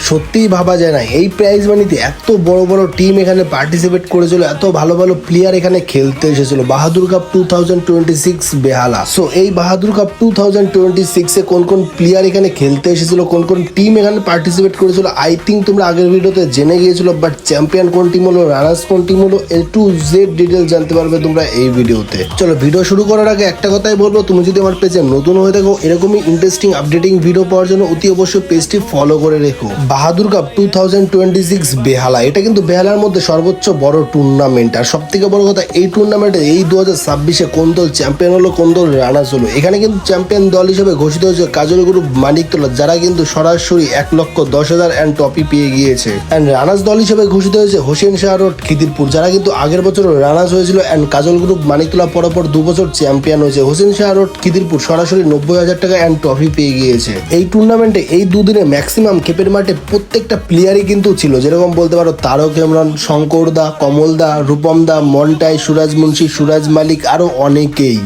সত্যিই ভাবা যায় না এই প্রাইজ মানিতে এত বড় বড় টিম এখানে পার্টিসিপেট করেছিল, এত ভালো ভালো প্লেয়ার এখানে খেলতে এসেছিল। বাহাদুর কাপ 2026 বেহালা। সো এই বাহাদুর কাপ 2026 এ কোন কোন প্লেয়ার এখানে খেলতে এসেছিল, কোন কোন টিম এখানে পার্টিসিপেট করেছিল, আই থিঙ্ক তোমরা আগের ভিডিওতে জেনে গিয়েছিল। বাট চ্যাম্পিয়ন কোন টিম হলো, রানার্স কোন টিম হলো, A to Z ডিটেল জানতে পারবে তোমরা এই ভিডিওতে। চলো ভিডিও শুরু করার আগে একটা কথাই বলবো, তুমি যদি আমার পেজে নতুন হয়ে থাকো এরকমই ইন্টারেস্টিং আপডেটিং ভিডিও পাওয়ার জন্য অতি অবশ্যই পেজটি ফলো করে রেখো। বাহাদুর কাপ 2026 বেহালা, এটা কিন্তু বেহালার মধ্যে সর্বোচ্চ বড় টুর্নামেন্ট। আর সব থেকে বড় কথা, এই টুর্নামেন্টে এই 2026-এ কোন দল চ্যাম্পিয়ন হলো, কোন দল রানার্স হলো। এখানে কিন্তু চ্যাম্পিয়ন দল হিসেবে ঘোষিত হয়েছে কাজল গ্রুপ মানিকতলা, যারা কিন্তু সরাসরি 1,10,000 এন্ড টপি পেয়ে গিয়েছে। এন্ড রানার্স দল হিসেবে ঘোষিত হয়েছে হোসেন শাহ রোড খিদিরপুর, যারা কিন্তু আগের বছর রানার্স হয়েছিল এন্ড কাজল গ্রুপ মানিকতলা পরপর 2 বছর চ্যাম্পিয়ন হয়েছে। হোসেন শাহ রোড খিদিরপুর সরাসরি 90,000 টাকা এন্ড ট্রফি পেয়ে গিয়েছে। এই টুর্নামেন্টে এই দুদিনে ম্যাক্সিমাম খেপের মাঠে প্রত্যেকটা প্লেয়ারই কিন্তু ছিল, যেরকম বলতে পারো তারক হেমরন, শঙ্কর দা, কমল দা, রূপম দা, মন্টাই, সুরাজ মুন্সি, সুরাজ মালিক, আরো অনেকেই।